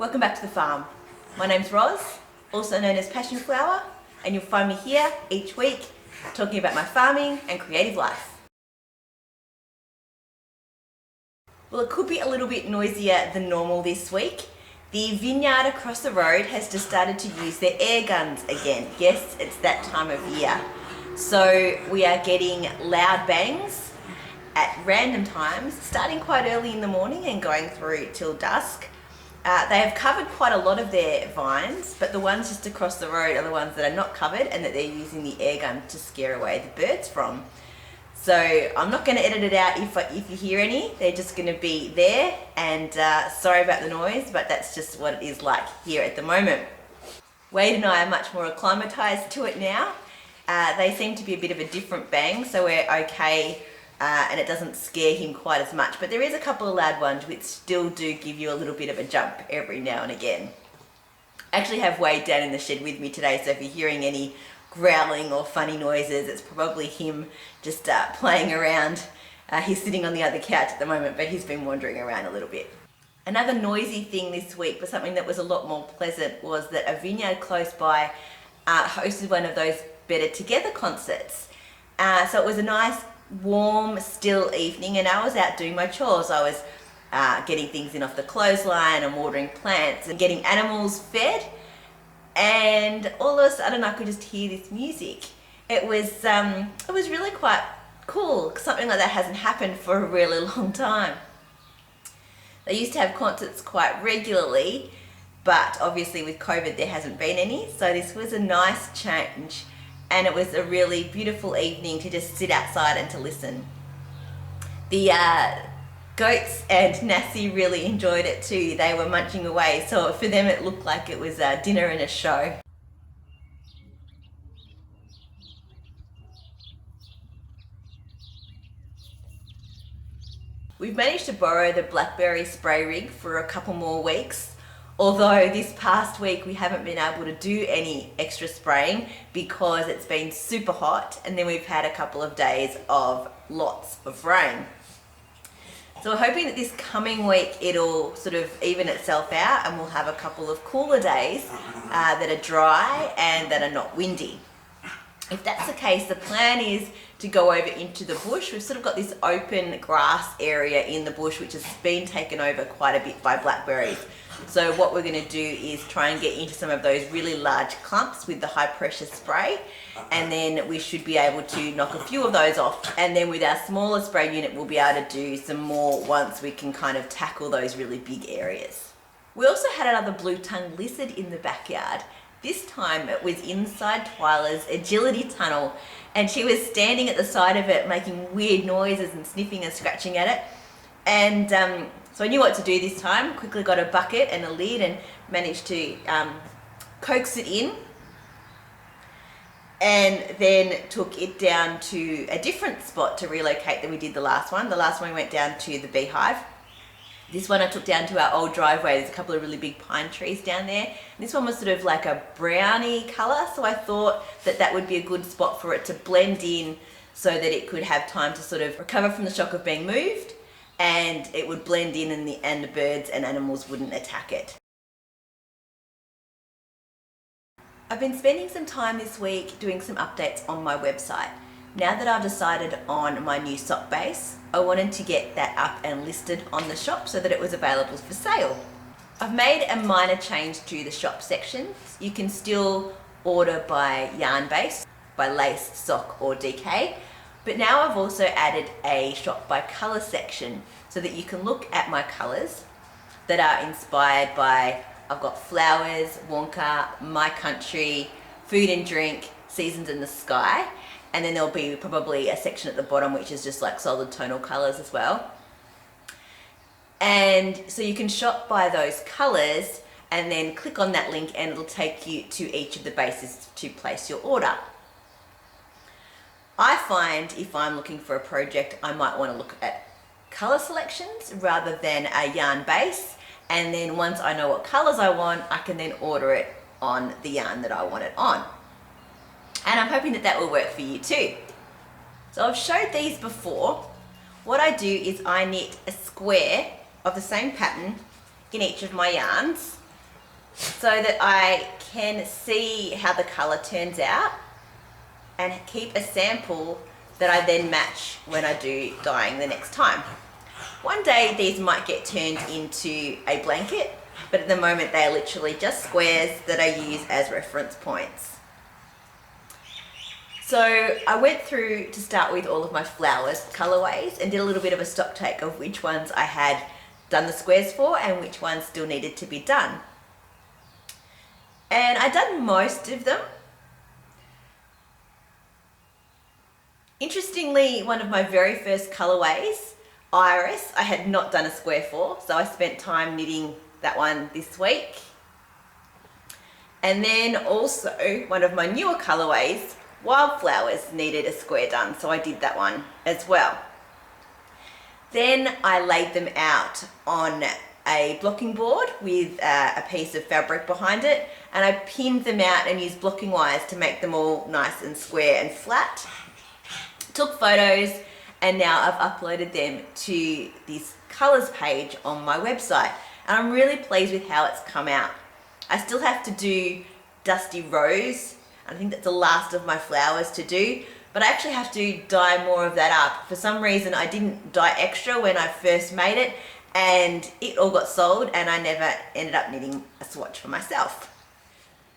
Welcome back to the farm. My name's Roz, also known as Passion Flower, and you'll find me here each week talking about my farming and creative life. Well, it could be a little bit noisier than normal this week. The vineyard across the road has just started to use their air guns again. Yes, it's that time of year. So we are getting loud bangs at random times, starting quite early in the morning and going through till dusk. They have covered quite a lot of their vines, but the ones just across the road are the ones that are not covered and that they're using the air gun to scare away the birds from. So I'm not going to edit it out if you hear any. They're just going to be there, and sorry about the noise, but that's just what it is like here at the moment. Wade and I are much more acclimatized to it now. They seem to be a bit of a different bang, so we're okay. And it doesn't scare him quite as much, but there is a couple of loud ones which still do give you a little bit of a jump every now and again. I actually have Wade down in the shed with me today, so if you're hearing any growling or funny noises, it's probably him just playing around. He's sitting on the other couch at the moment, but he's been wandering around a little bit. Another noisy thing this week, but something that was a lot more pleasant, was that a vineyard close by hosted one of those Better Together concerts. So it was a nice warm, still evening, and I was out doing my chores. I was getting things in off the clothesline and watering plants and getting animals fed, and all of a sudden I could just hear this music. It was really quite cool. Something like that hasn't happened for a really long time. They used to have concerts quite regularly, but obviously with COVID there hasn't been any, so this was a nice change. And it was a really beautiful evening to just sit outside and to listen. The goats and Nassie really enjoyed it too. They were munching away, so for them it looked like it was a dinner and a show. We've managed to borrow the blackberry spray rig for a couple more weeks. Although this past week we haven't been able to do any extra spraying because it's been super hot, and then we've had a couple of days of lots of rain. So we're hoping that this coming week it'll sort of even itself out and we'll have a couple of cooler days that are dry and that are not windy. If that's the case, the plan is to go over into the bush. We've sort of got this open grass area in the bush which has been taken over quite a bit by blackberries. So what we're going to do is try and get into some of those really large clumps with the high pressure spray, and then we should be able to knock a few of those off, and then with our smaller spray unit we'll be able to do some more once we can kind of tackle those really big areas. We also had another blue-tongued lizard in the backyard. This time it was inside Twyla's agility tunnel, and she was standing at the side of it making weird noises and sniffing and scratching at it. And so I knew what to do this time. Quickly got a bucket and a lid and managed to coax it in, and then took it down to a different spot to relocate than we did the last one. The last one we went down to the beehive. This one I took down to our old driveway. There's a couple of really big pine trees down there. And this one was sort of like a browny colour, so I thought that that would be a good spot for it to blend in so that it could have time to sort of recover from the shock of being moved, and it would blend in and the birds and animals wouldn't attack it. I've been spending some time this week doing some updates on my website. Now that I've decided on my new sock base, I wanted to get that up and listed on the shop so that it was available for sale. I've made a minor change to the shop sections. You can still order by yarn base, by lace, sock or DK, but now I've also added a shop by colour section so that you can look at my colours that are inspired by, I've got flowers, Wonka, my country, food and drink, seasons in the sky, and then there'll be probably a section at the bottom which is just like solid tonal colours as well. And so you can shop by those colours and then click on that link and it'll take you to each of the bases to place your order. I find if I'm looking for a project, I might want to look at colour selections rather than a yarn base, and then once I know what colours I want, I can then order it on the yarn that I want it on. And I'm hoping that that will work for you too. So I've showed these before. What I do is I knit a square of the same pattern in each of my yarns, so that I can see how the colour turns out and keep a sample that I then match when I do dyeing the next time. One day these might get turned into a blanket, but at the moment they are literally just squares that I use as reference points. So I went through to start with all of my flowers colourways and did a little bit of a stock take of which ones I had done the squares for and which ones still needed to be done. And I'd done most of them. Interestingly, one of my very first colourways, Iris, I had not done a square for, so I spent time knitting that one this week. And then also one of my newer colourways, Wildflowers, needed a square done, so I did that one as well. Then I laid them out on a blocking board with a piece of fabric behind it, and I pinned them out and used blocking wires to make them all nice and square and flat. Took photos, and now I've uploaded them to this colours page on my website, and I'm really pleased with how it's come out. I still have to do Dusty Rose. I think that's the last of my flowers to do, but I actually have to dye more of that up. For some reason I didn't dye extra when I first made it, and it all got sold and I never ended up knitting a swatch for myself.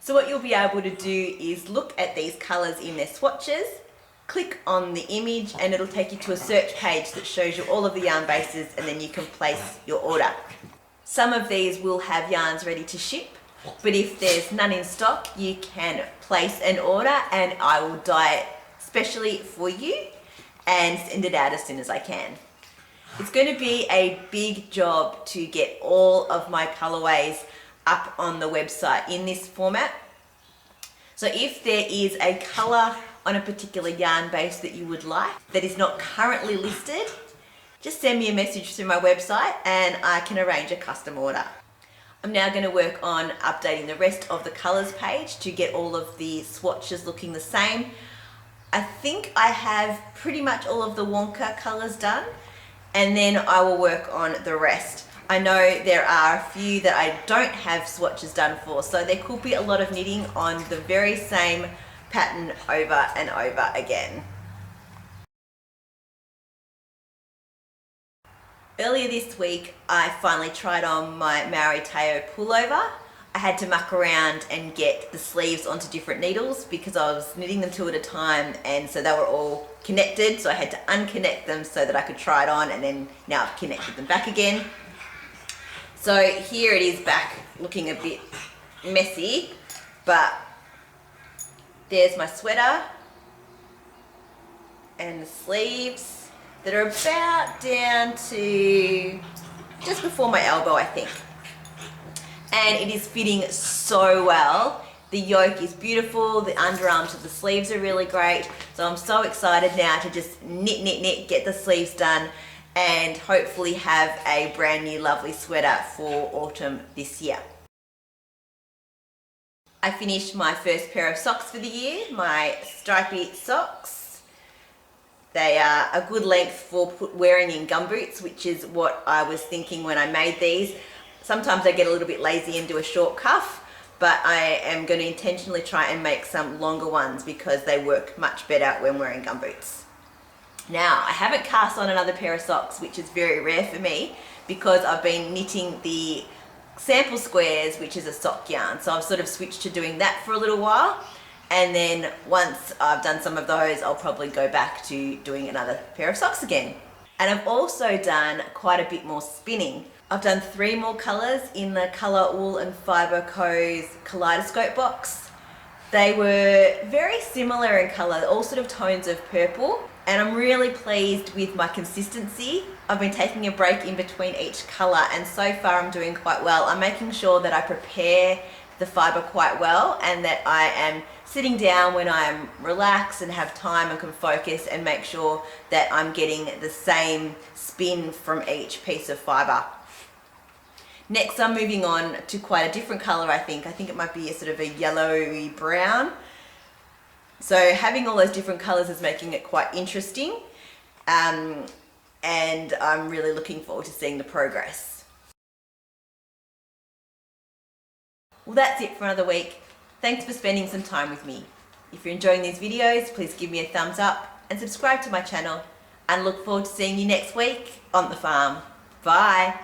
So what you'll be able to do is look at these colours in their swatches, click on the image, and it'll take you to a search page that shows you all of the yarn bases, and then you can place your order. Some of these will have yarns ready to ship, but if there's none in stock, you can place an order and I will dye it specially for you and send it out as soon as I can. It's going to be a big job to get all of my colorways up on the website in this format. So if there is a color on a particular yarn base that you would like that is not currently listed, just send me a message through my website and I can arrange a custom order. I'm now going to work on updating the rest of the colours page to get all of the swatches looking the same. I think I have pretty much all of the Wonka colours done, and then I will work on the rest. I know there are a few that I don't have swatches done for, so there could be a lot of knitting on the very same pattern over and over again. Earlier this week, I finally tried on my Mauri Tau pullover. I had to muck around and get the sleeves onto different needles because I was knitting them two at a time, and so they were all connected, so I had to unconnect them so that I could try it on, and then now I've connected them back again. So here it is back looking a bit messy, but there's my sweater and the sleeves that are about down to just before my elbow, I think. And it is fitting so well. The yoke is beautiful, the underarms of the sleeves are really great. So I'm so excited now to just knit, get the sleeves done, and hopefully have a brand new lovely sweater for autumn this year. I finished my first pair of socks for the year, my stripy socks. They are a good length for wearing in gumboots, which is what I was thinking when I made these. Sometimes I get a little bit lazy and do a short cuff, but I am going to intentionally try and make some longer ones because they work much better when wearing gumboots. Now, I haven't cast on another pair of socks, which is very rare for me because I've been knitting the sample squares, which is a sock yarn. So I've sort of switched to doing that for a little while. And then once I've done some of those, I'll probably go back to doing another pair of socks again. And I've also done quite a bit more spinning. I've done 3 more colours in the Colour Wool and Fibre Co's Kaleidoscope box. They were very similar in colour, all sort of tones of purple. And I'm really pleased with my consistency. I've been taking a break in between each colour, and so far I'm doing quite well. I'm making sure that I prepare the fibre quite well and that I am sitting down when I'm relaxed and have time and can focus and make sure that I'm getting the same spin from each piece of fibre. Next I'm moving on to quite a different colour, I think. I think it might be a sort of a yellowy brown. So having all those different colours is making it quite interesting, and I'm really looking forward to seeing the progress. Well, that's it for another week. Thanks for spending some time with me. If you're enjoying these videos, please give me a thumbs up and subscribe to my channel, and look forward to seeing you next week on the farm. Bye.